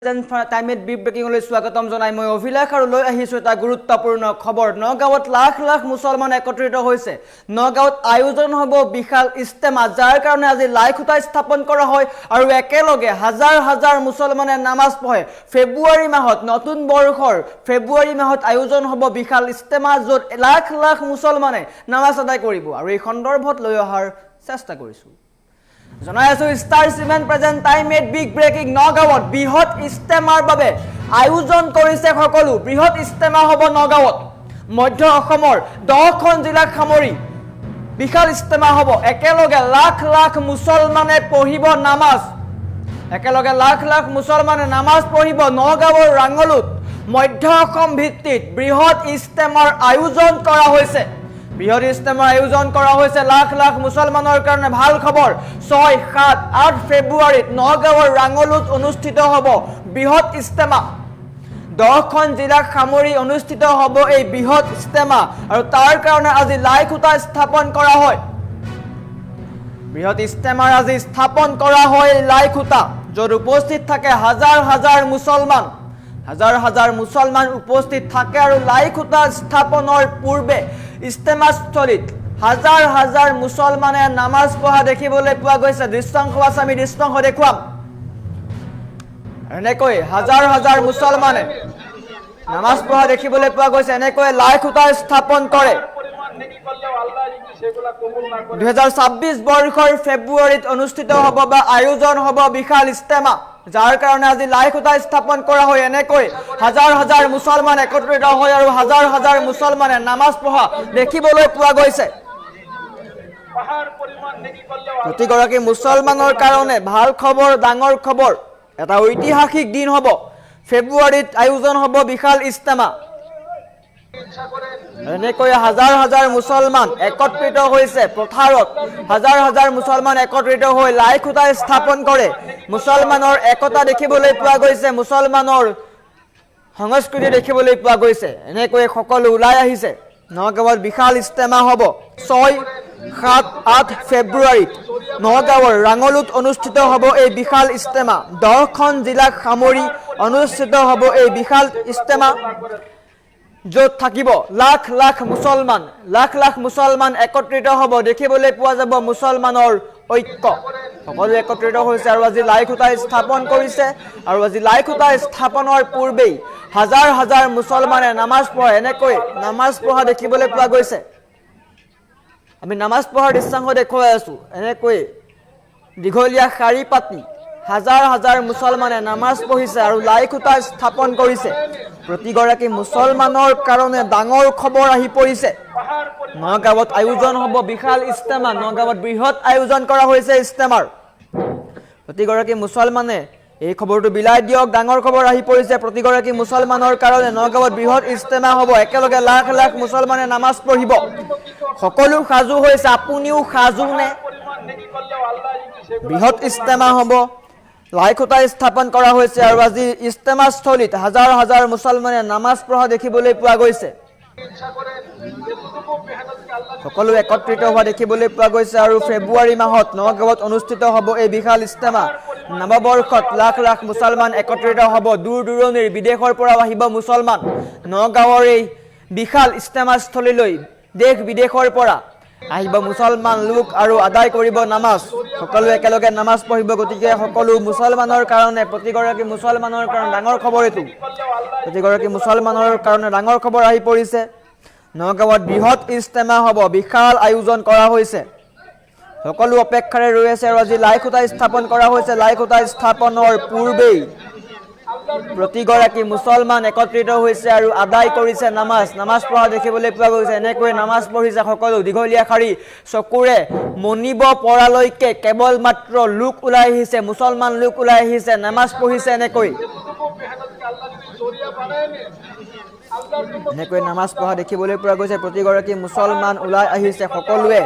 টাইমেট big ব্ৰেকিংলৈ স্বাগতম জনাই মই অভিলাষ আৰু লৈ আহিছো এটা গুৰুত্বপূৰ্ণ খবৰ নগাঁৱত লাখ লাখ মুছলমান একত্ৰিত হৈছে নগাঁৱত আয়োজন হ'ব বিশাল ইস্তেমা যাৰ কাৰণে আজি লাইখুটা স্থাপন কৰা হয় আৰু একেলগে হাজাৰ হাজাৰ মুছলমানে নামাজ পঢ়ে ফেব্ৰুৱাৰী মাহত নতুন বৰ্ষৰ ফেব্ৰুৱাৰী মাহত আয়োজন হ'ব বিশাল ইস্তেমা য'ত লাখ লাখ মুছলমানে নামাজ আদায় কৰিব আৰু এই সন্দৰ্ভত লৈ অহাৰ চেষ্টা কৰিছো জনাই আছো ষ্টাৰ সিমেন্ট প্ৰেজেন্ট টাইমেট বিগ ব্ৰেকিং নগাঁৱত বৃহৎ ইস্তেমাৰ বাবে আয়োজন কৰিছে সকলো বৃহৎ ইস্তেমা হ'ব নগাঁৱত মধ্য অসমৰ 10খন জিলাক সামৰি বিশাল ইস্তেমা হ'ব একেলগে লাখ লাখ মুছলমানে পঢ়িব নামাজ একেলগে লাখ লাখ মুছলমানে নামাজ পঢ়িব নগাঁৱৰ ৰাঙলুত মধ্য অসম ভিত্তিত বৃহৎ ইস্তেমাৰ আয়োজন কৰা হৈছে বৃহৎ ইস্তেমাৰ আয়োজন কৰা হৈছে লাখ লাখ মুছলমানৰ কাৰণে ভাল খবৰ 6, 7, 8 ফেব্ৰুৱাৰীত নগাঁৱৰ ৰাঙলুত অনুষ্ঠিত হ'ব বৃহৎ ইস্তেমা 10খন জিলাক সামৰি অনুষ্ঠিত হ'ব এই বৃহৎ ইস্তেমা আৰু তাৰ কাৰণে আজি লাইখুটা স্থাপন কৰা হয় বৃহৎ ইস্তেমাৰ আজি স্থাপন কৰা হয় লাইখুটা য'ত উপস্থিত থাকে হাজাৰ হাজাৰ মুছলমান হাজাৰ হাজাৰ মুছলমান উপস্থিত থাকে আৰু লাইখুটা স্থাপনৰ পূৰ্বে ইস্তেমাস্থলীত হাজাৰ হাজাৰ মুছলমানে নামাজ পঢ়া দেখিবলৈ পোৱা গৈছে দৃশ্যাংশ আমি দৃশ্যাংশ দেখুৱাম এনেকৈ হাজাৰ হাজাৰ মুছলমানে নামাজ পঢ়া দেখিবলৈ পোৱা গৈছে এনেকৈ লাইখুটা স্থাপন কৰে 2026 বৰ্ষৰ ফেব্ৰুৱাৰীত অনুষ্ঠিত হ'ব বা আয়োজন হ'ব বিশাল ইস্তেমা যাৰ কাৰণে আজি লাইখুটা স্থাপন কৰা হয় এনেকৈ হাজাৰ হাজাৰ মুছলমান একত্ৰিত হয় আৰু হাজাৰ হাজাৰ মুছলমানে নামাজ পঢ়া দেখিবলৈ পোৱা গৈছে প্ৰতিগৰাকী মুছলমানৰ কাৰণে ভাল খবৰ ডাঙৰ খবৰ এটা ঐতিহাসিক দিন হ'ব ফেব্ৰুৱাৰীত আয়োজন হ'ব বিশাল ইস্তেমা এনেকৈ হাজাৰ হাজাৰ মুছলমান একত্ৰিত হৈছে পথাৰত হাজাৰ হাজাৰ মুছলমান একত্ৰিত হৈ লাইখুটা স্থাপন কৰে মুছলমানৰ একতা দেখিবলৈ পোৱা গৈছে মুছলমানৰ সংস্কৃতি দেখিবলৈ পোৱা গৈছে এনেকৈ সকলো ওলাই আহিছে নগাঁৱত বিশাল ইস্তেমা হ'ব 6, 7, 8 ফেব্ৰুৱাৰীত নগাঁৱৰ ৰাঙলুত অনুষ্ঠিত হ'ব এই বিশাল ইস্তেমা 10খন জিলাক সামৰি অনুষ্ঠিত হ'ব এই বিশাল ইস্তেমা য'ত থাকিব লাখ লাখ মুছলমান একত্ৰিত হ'ব দেখিবলৈ পোৱা যাব মুছলমানৰ ঐক্য সকলো একত্ৰিত হৈছে আৰু আজি লাইখুটা স্থাপন কৰিছে আৰু আজি লাইখুটা স্থাপনৰ পূৰ্বেই হাজাৰ হাজাৰ মুছলমানে নামাজ পঢ়ে এনেকৈ নামাজ পঢ়া দেখিবলৈ পোৱা গৈছে আমি নামাজ পঢ়াৰ দৃশ্যাংশ দেখুৱাই আছো এনেকৈ দীঘলীয়া শাৰী পাতি হাজাৰ হাজাৰ মুছলমানে নামাজ পঢ়িছে আৰু লাইখুটা স্থাপন কৰিছে প্ৰতিগৰাকী মুছলমানৰ কাৰণে ডাঙৰ খবৰ আহি পৰিছে নগাঁৱত আয়োজন হ'ব বিশাল ইস্তেমা নগাঁৱত বৃহৎ আয়োজন কৰা হৈছে ইস্তেমাৰ প্ৰতিগৰাকী মুছলমানে এই খবৰটো বিলাই দিয়ক ডাঙৰ খবৰ আহি পৰিছে প্ৰতিগৰাকী মুছলমানৰ কাৰণে নগাঁৱত বৃহৎ ইস্তেমা হ'ব একেলগে লাখ লাখ মুছলমানে নামাজ পঢ়িব সকলো সাজু হৈছে আপুনিও সাজু নে বৃহৎ ইস্তেমা হ'ব লাইখুটা স্থাপন কৰা হৈছে আৰু আজি ইস্তেমাস্থলীত হাজাৰ হাজাৰ মুছলমানে নামাজ পঢ়া দেখিবলৈ পোৱা গৈছে সকলো একত্ৰিত হোৱা দেখিবলৈ পোৱা গৈছে আৰু ফেব্ৰুৱাৰী মাহত নগাঁৱত অনুষ্ঠিত হ'ব এই বিশাল ইস্তেমা নৱবৰ্ষত লাখ লাখ মুছলমান একত্ৰিত হ'ব দূৰ দূৰণিৰ বিদেশৰ পৰা আহিব মুছলমান নগাঁৱৰ এই বিশাল ইস্তেমাস্থলীলৈ দেশ বিদেশৰ পৰা আহিব মুছলমান লোক আৰু আদায় কৰিব নামাজ সকলো একেলগে নামাজ পঢ়িব গতিকে সকলো মুছলমানৰ কাৰণে প্ৰতিগৰাকী মুছলমানৰ কাৰণে ডাঙৰ খবৰ এইটো প্ৰতিগৰাকী মুছলমানৰ কাৰণে ডাঙৰ খবৰ আহি পৰিছে নগাঁৱত বৃহৎ ইস্তেমা হ'ব বিশাল আয়োজন কৰা হৈছে সকলো অপেক্ষাৰে ৰৈ আছে আৰু আজি লাইখুটা স্থাপন কৰা হৈছে লাইখুটা স্থাপনৰ পূৰ্বেই প্ৰতিগৰাকী মুছলমান একত্ৰিত হৈছে আৰু আদায় কৰিছে নামাজ পঢ়া দেখিবলৈ পোৱা গৈছে এনেকৈ নামাজ পঢ়িছে সকলো দীঘলীয়া শাৰী চকুৰে মনিব পৰালৈকে কেৱল মাত্ৰ লোক ওলাই আহিছে মুছলমান লোক ওলাই আহিছে নামাজ পঢ়িছে এনেকৈ নামাজ পঢ়া দেখিবলৈ পোৱা গৈছে প্ৰতিগৰাকী মুছলমান ওলাই আহিছে সকলোৱে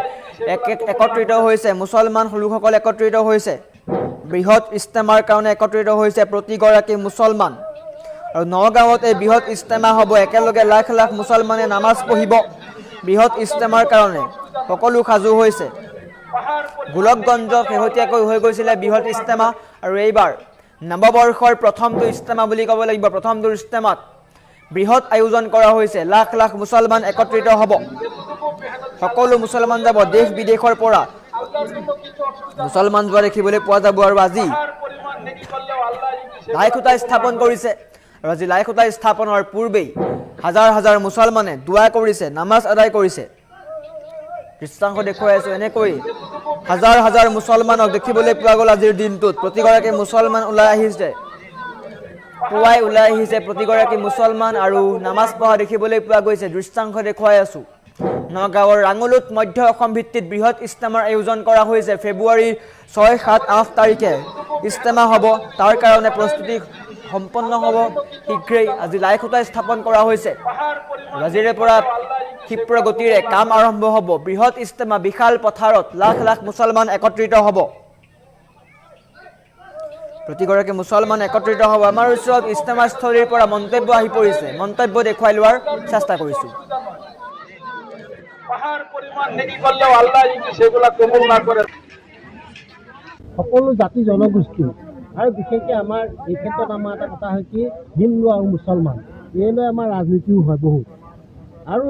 একত্ৰিত হৈছে মুছলমান লোকসকল একত্ৰিত হৈছে বৃহৎ ইস্তেমাৰ কাৰণে একত্ৰিত হৈছে প্ৰতিগৰাকী মুছলমান আৰু নগাঁৱত এই বৃহৎ ইস্তেমা হ'ব একেলগে লাখ লাখ মুছলমানে নামাজ পঢ়িব বৃহৎ ইস্তেমাৰ কাৰণে সকলো সাজু হৈছে গোলকগঞ্জত শেহতীয়াকৈ হৈ গৈছিলে বৃহৎ ইস্তেমা আৰু এইবাৰ নৱবৰ্ষৰ প্ৰথমটো ইস্তেমা বুলি ক'ব লাগিব। প্ৰথমটো ইস্তেমাত বৃহৎ আয়োজন কৰা হৈছে। লাখ লাখ মুছলমান একত্ৰিত হ'ব। সকলো মুছলমান যাব, দেশ বিদেশৰ পৰা মুছলমান যোৱা দেখিবলৈ পোৱা যাব। আৰু আজি লাই খুঁটা স্থাপন কৰিছে। আৰু আজি লাই খুঁটা স্থাপনৰ পূৰ্বেই হাজাৰ হাজাৰ মুছলমানে দোৱা কৰিছে, নামাজ আদায় কৰিছে। দৃশ্যাংশ দেখুৱাই আছোঁ। এনেকৈ হাজাৰ হাজাৰ মুছলমানক দেখিবলৈ পোৱা গ'ল আজিৰ দিনটোত। প্ৰতিগৰাকী মুছলমান ওলাই আহিছে, পুৱাই ওলাই আহিছে প্ৰতিগৰাকী মুছলমান আৰু নামাজ পঢ়া দেখিবলৈ পোৱা গৈছে। দৃশ্যাংশ দেখুৱাই আছোঁ। নগাঁৱৰ ৰাঙলুত মধ্য অসম ভিত্তিত বৃহৎ ইস্তেমাৰ আয়োজন কৰা হৈছে। ফেব্ৰুৱাৰীৰ 6, 7, 8 তাৰিখে ইস্তেমা হ'ব। তাৰ কাৰণে প্ৰস্তুতি সম্পন্ন হ'ব শীঘ্ৰেই। আজি লাই খুঁটা স্থাপন কৰা হৈছে। আজিৰে পৰা ক্ষীপ্ৰ গতিৰে কাম আৰম্ভ হ'ব। বৃহৎ ইস্তেমা, বিশাল পথাৰত লাখ লাখ মুছলমান একত্ৰিত হ'ব। প্ৰতিগৰাকী মুছলমান একত্ৰিত হ'ব। আমাৰ ওচৰত ইস্তেমাস্থলীৰ পৰা মন্তব্য আহি পৰিছে। মন্তব্য দেখুৱাই লোৱাৰ চেষ্টা কৰিছোঁ। সকলো জাতি জনগোষ্ঠী আৰু বিশেষকৈ আমাৰ এই ক্ষেত্ৰত আমাৰ এটা কথা হয় কি, হিন্দু আৰু মুছলমান এই লৈ আমাৰ ৰাজনীতিও হয় বহুত। আৰু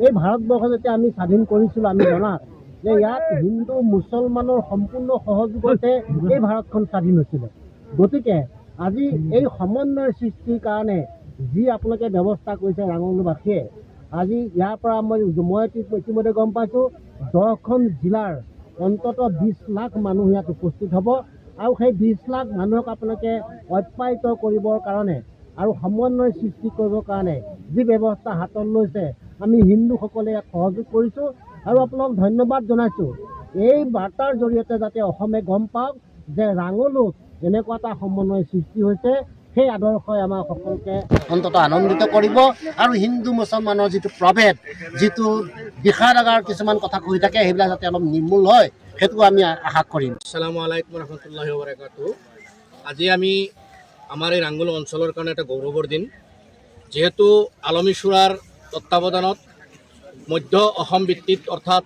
এই ভাৰতবৰ্ষ যেতিয়া আমি স্বাধীন কৰিছিলোঁ, আমি জনাত যে ইয়াত হিন্দু মুছলমানৰ সম্পূৰ্ণ সহযোগতে এই ভাৰতখন স্বাধীন হৈছিলে। গতিকে আজি এই সমন্বয়ৰ সৃষ্টিৰ কাৰণে যি আপোনালোকে ব্যৱস্থা কৰিছে ৰাঙলুবাসীয়ে, আজি ইয়াৰ পৰা মই ইতিমধ্যে গম পাইছোঁ 10খন জিলাৰ অন্ততঃ 20 লাখ মানুহ ইয়াত উপস্থিত হ'ব। আৰু সেই 20 লাখ মানুহক আপোনালোকে অপ্যায়িত কৰিবৰ কাৰণে আৰু সমন্বয় সৃষ্টি কৰিবৰ কাৰণে যি ব্যৱস্থা হাতত লৈছে, আমি হিন্দুসকলে ইয়াত সহযোগ কৰিছোঁ আৰু আপোনালোক ধন্যবাদ জনাইছোঁ। এই বাৰ্তাৰ জৰিয়তে যাতে অসমে গম পাওক যে ৰাঙলুত এনেকুৱা এটা সমন্বয় সৃষ্টি হৈছে। সেই আদৰ্শই আমাৰ সকলোকে অন্ততঃ আনন্দিত কৰিব আৰু হিন্দু মুছলমানৰ যিটো প্ৰভেদ, যিটো বিষাদাগাৰ কিছুমান কথা কৈ থাকে, সেইবিলাক যাতে অলপ নিৰ্মূল হয়, সেইটো আমি আশা কৰিম। আসসালামু আলাইকুম ৰহমতুল্লাহি ওয়া বাৰাকাতুহু। আজি আমি আমাৰ এই ৰাঙলু অঞ্চলৰ কাৰণে এটা গৌৰৱৰ দিন। যিহেতু আলমী চূড়াৰ তত্ত্বাৱধানত মধ্য অসম ভিত্তিত অৰ্থাৎ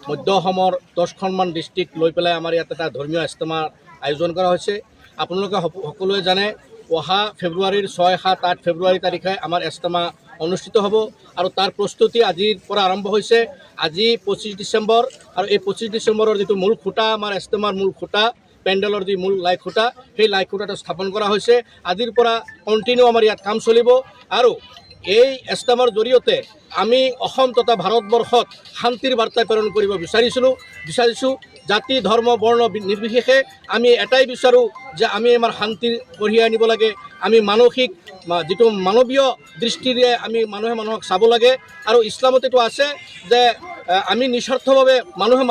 মধ্য অসমৰ 10খনমান ডিষ্ট্ৰিক্ট লৈ পেলাই আমাৰ ইয়াত এটা ধৰ্মীয় ইস্তেমাৰ আয়োজন কৰা হৈছে। আপোনালোকে সকলোৱে জানে, অহা ফেব্ৰুৱাৰীৰ 6, 7, 8 ফেব্ৰুৱাৰী তাৰিখে আমাৰ ইস্তেমা অনুষ্ঠিত হ'ব আৰু তাৰ প্ৰস্তুতি আজিৰ পৰা আৰম্ভ হৈছে। আজি 25 ডিচেম্বৰ আৰু এই 25 ডিচেম্বৰৰ যিটো মূল খুঁটা, আমাৰ ইস্তেমাৰ মূল খুঁটা, পেণ্ডেলৰ যি মূল লাই খুঁটা, সেই লাই খুঁটাটো স্থাপন কৰা হৈছে। আজিৰ পৰা কণ্টিনিউ আমাৰ ইয়াত কাম চলিব আৰু এই ইস্তেমাৰ জৰিয়তে আমি অসম তথা ভাৰতবৰ্ষত শান্তিৰ বাৰ্তা প্ৰেৰণ কৰিব বিচাৰিছোঁ। জাতি ধৰ্ম বৰ্ণ নিৰ্বিশেষে আমি এটাই বিচাৰোঁ যে আমি আমাৰ শান্তি কঢ়িয়াই আনিব লাগে। আমি যিটো মানৱীয় দৃষ্টিৰে আমি মানুহক চাব লাগে। আৰু ইছলামতেতো আছে যে আমি নিস্বাৰ্থভাৱে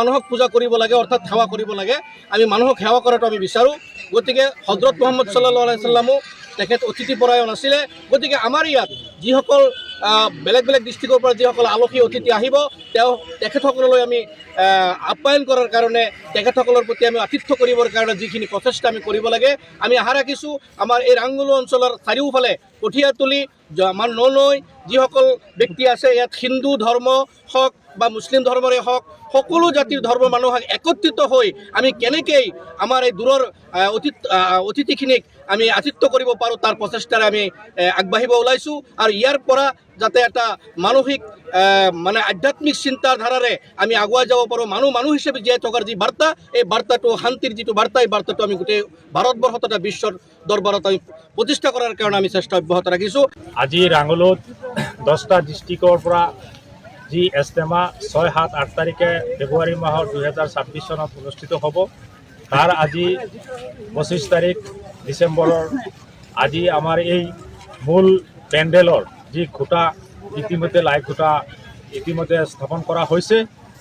মানুহক পূজা কৰিব লাগে, অৰ্থাৎ সেৱা কৰিব লাগে। আমি মানুহক সেৱা কৰাটো আমি বিচাৰোঁ। গতিকে হজৰত মুহাম্মদ সাল্লাল্লাহু আলাইহি সাল্লামো তেখেত অতিথিপৰায়ণ আছিলে। গতিকে আমাৰ ইয়াত যিসকল বেলেগ বেলেগ ডিষ্ট্ৰিক্টৰ পৰা যিসকল আলহী অতিথি আহিব, তেখেতসকললৈ আমি আপ্যায়ন কৰাৰ কাৰণে, তেখেতসকলৰ প্ৰতি আমি আতিথ্য কৰিবৰ কাৰণে যিখিনি প্ৰচেষ্টা আমি কৰিব লাগে, আমি আশা ৰাখিছোঁ আমাৰ এই ৰাঙলু অঞ্চলৰ চাৰিওফালে কঠীয়াতলি আমাৰ নৈ যিসকল ব্যক্তি আছে, ইয়াত হিন্দু ধৰ্ম হওক বা মুছলিম ধৰ্মৰে হওক, সকলো জাতিৰ ধৰ্মৰ মানুহ একত্ৰিত হৈ আমি কেনেকৈ আমাৰ এই দূৰৰ অতিথিখিনিক আমি আতিথ্য কৰিব পাৰোঁ, তাৰ প্ৰচেষ্টাৰে আমি আগবাঢ়িব ওলাইছোঁ। আৰু ইয়াৰ পৰা যাতে এটা মানসিক আধ্যাত্মিক চিন্তাৰ ধাৰাৰে আমি আগুৱাই যাব পাৰোঁ। মানুহ হিচাপে জীয়াই থকাৰ যি বাৰ্তা, এই বাৰ্তাটো শান্তিৰ যিটো বাৰ্তা, এই বাৰ্তাটো আমি গোটেই ভাৰতবৰ্ষত এটা বিশ্বৰ দৰবাৰত আমি প্ৰতিষ্ঠা কৰাৰ কাৰণে আমি চেষ্টা অব্যাহত ৰাখিছোঁ। আজি ৰাঙলুত 10টা ডিষ্ট্ৰিক্টৰ পৰা যি ইস্তেমা 6, 7, 8 তাৰিখে ফেব্ৰুৱাৰী মাহৰ 2026 চনত অনুষ্ঠিত হ'ব, তাৰ আজি 25 তাৰিখ ডিচেম্বৰৰ আজি আমাৰ এই মূল পেণ্ডেলৰ যি খুঁটা ইতিমধ্যে লাই খুঁটা ইতিমধ্যে স্থাপন কৰা হৈছে।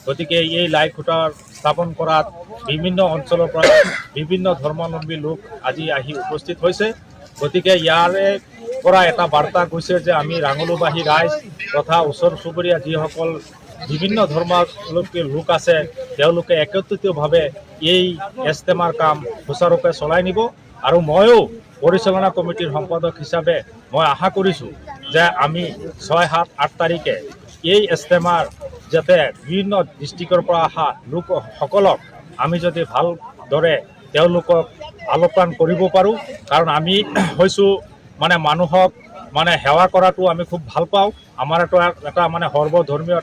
গতিকে এই লাই খুঁটা স্থাপন কৰাত বিভিন্ন অঞ্চলৰ পৰা বিভিন্ন ধৰ্মাৱলম্বী লোক আজি আহি উপস্থিত হৈছে। গতিকে ইয়াৰে পৰা এটা বাৰ্তা গৈছে যে আমি ৰাঙলুবাসী ৰাইজ তথা ওচৰ চুবুৰীয়া যিসকল বিভিন্ন ধৰ্মাৱলম্বী লোক আছে, তেওঁলোকে একত্ৰিতভাৱে এই ইস্তেমাৰ কাম সুচাৰুৰূপে চলাই নিব। আৰু ময়ো পৰিচালনা কমিটিৰ সম্পাদক হিচাপে মই আশা কৰিছোঁ যে আমি 6, 7, 8 তাৰিখে এই ইস্তেমাৰ যাতে বিভিন্ন ডিষ্ট্ৰিক্টৰ পৰা অহা লোকসকলক আমি যদি ভালদৰে তেওঁলোকক আলোকপান কৰিব পাৰোঁ। কাৰণ আমি হৈছোঁ মানে মানুহক মানে সেৱা কৰাটো আমি খুব ভাল পাওঁ। আমাৰ এটা মানে সৰ্বধৰ্মীয়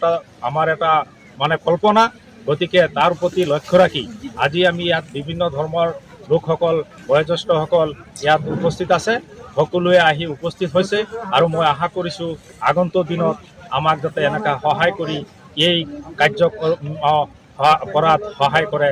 আমাৰ এটা মানে কল্পনা। গতিকে তাৰ প্ৰতি লক্ষ্য ৰাখি আজি আমি ইয়াত বিভিন্ন ধৰ্মৰ লোকসকল, বয়োজ্যেষ্ঠসকল ইয়াত উপস্থিত আছে। সকলোৱে আহি উপস্থিত হৈছে আৰু মই আশা কৰিছোঁ আগন্তুক দিনত আমাক যাতে এনেকৈ সহায় কৰি এই কাৰ্য কৰাত সহায় কৰে।